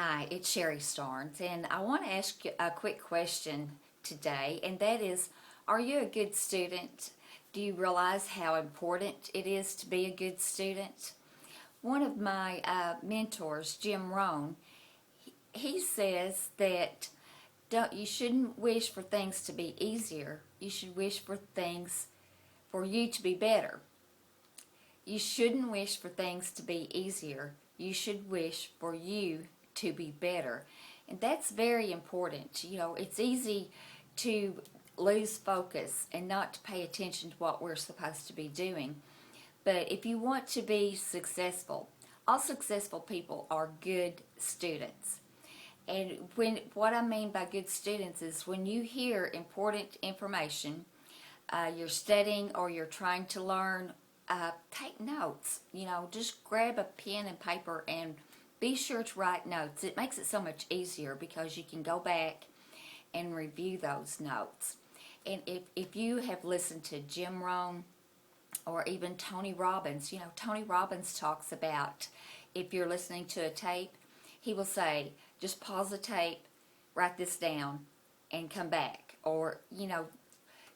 Hi, it's Sherry Starnes, and I want to ask you a quick question today, and that is, are you a good student? Do you realize how important it is to be a good student? One of my mentors, Jim Rohn, he says that you shouldn't wish for things to be easier. You should wish for things for you to be better. You shouldn't wish for things to be easier. You should wish for you to be better. And that's very important. It's easy to lose focus and not to pay attention to what we're supposed to be doing. But if you want to be successful, all successful people are good students. And what I mean by good students is when you hear important information, you're studying or you're trying to learn, take notes. Just grab a pen and paper and be sure to write notes. It makes it so much easier because you can go back and review those notes. And if you have listened to Jim Rohn or even Tony Robbins, Tony Robbins talks about if you're listening to a tape, he will say, just pause the tape, write this down, and come back. Or,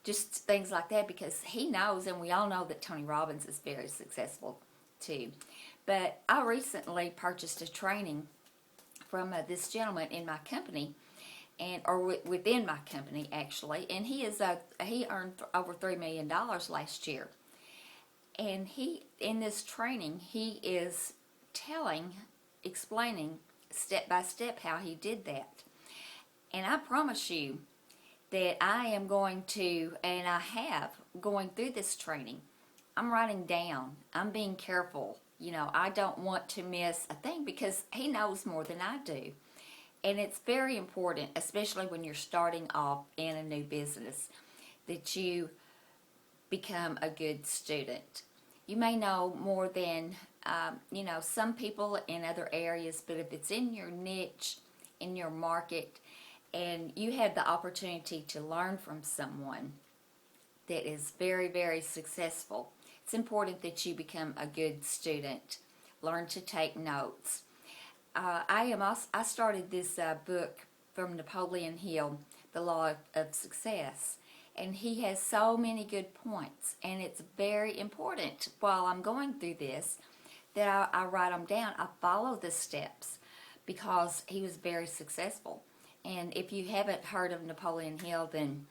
just things like that, because he knows, and we all know that Tony Robbins is very successful too. But I recently purchased a training from this gentleman in my company, within my company actually, and he earned over $3 million last year. And in this training, he is explaining step by step how he did that. And I promise you that I am going to, and I have, going through this training, I'm writing down, I'm being careful. I don't want to miss a thing because he knows more than I do. And it's very important, especially when you're starting off in a new business, that you become a good student. You may know more than, some people in other areas, but if it's in your niche, in your market, and you have the opportunity to learn from someone that is very, very successful, it's important that you become a good student. Learn to take notes. I started this book from Napoleon Hill, The Law of Success, and he has so many good points, and it's very important while I'm going through this that I write them down. I follow the steps because he was very successful. And if you haven't heard of Napoleon Hill, then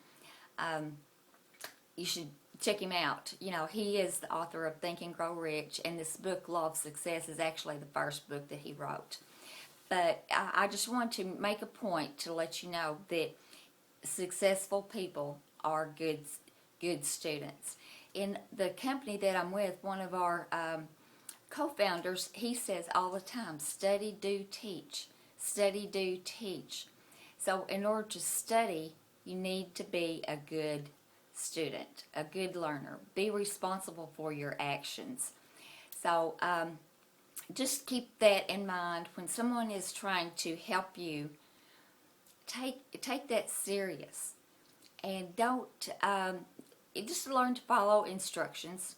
you should check him out. He is the author of Think and Grow Rich, and this book, Law of Success, is actually the first book that he wrote. But I just want to make a point to let you know that successful people are good students. In the company that I'm with, one of our co-founders, he says all the time, study, do, teach. Study, do, teach. So in order to study, you need to be a good student, a good learner. Be responsible for your actions. So just keep that in mind when someone is trying to help you. Take that serious, and don't just learn to follow instructions,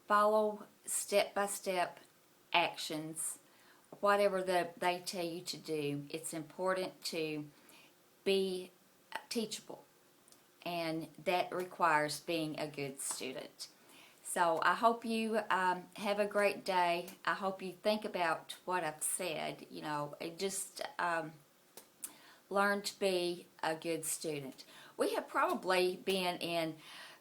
follow step-by-step actions, whatever they tell you to do. It's important to be teachable, and that requires being a good student. So I hope you have a great day. I hope you think about what I've said. Just learn to be a good student. We have probably been in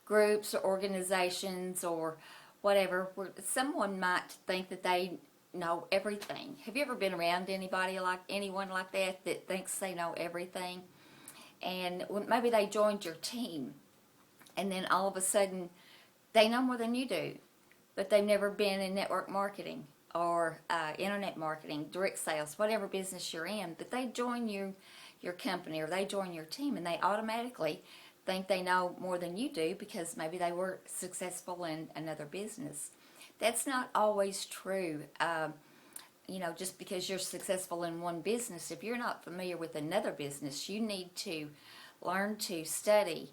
groups or organizations or whatever where someone might think that they know everything. Have you ever been around anyone like that thinks they know everything? And maybe they joined your team, and then all of a sudden they know more than you do, but they've never been in network marketing or internet marketing, direct sales, whatever business you're in. But they join your company or they join your team, and they automatically think they know more than you do because maybe they were successful in another business. That's not always true. Just because you're successful in one business, if you're not familiar with another business, you need to learn to study,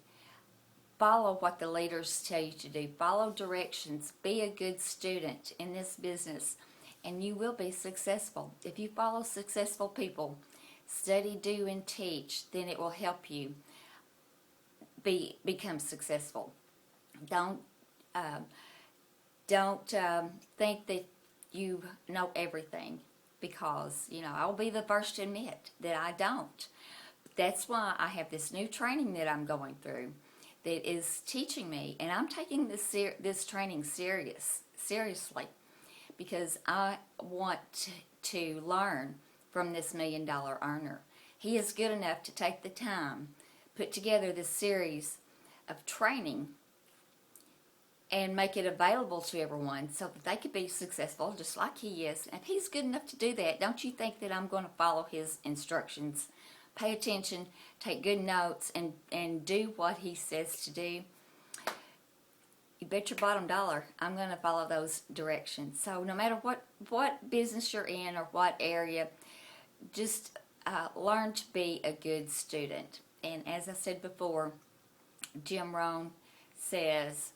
follow what the leaders tell you to do, follow directions, be a good student in this business, and you will be successful. If you follow successful people, study, do, and teach, then it will help you become successful. Don't think that you know everything, because I'll be the first to admit that I don't. That's why I have this new training that I'm going through that is teaching me, and I'm taking this training seriously, because I want to learn from this $1 million earner. He is good enough to take the time, put together this series of training, and make it available to everyone so that they could be successful just like he is. And if he's good enough to do that, don't you think that I'm going to follow his instructions? Pay attention, take good notes, and do what he says to do. You bet your bottom dollar I'm going to follow those directions. So no matter what business you're in or what area, just learn to be a good student. And as I said before, Jim Rohn says,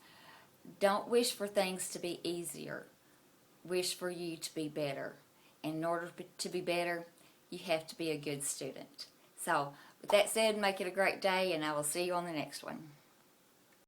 don't wish for things to be easier. Wish for you to be better. And in order to be better, you have to be a good student. So with that said, make it a great day, and I will see you on the next one.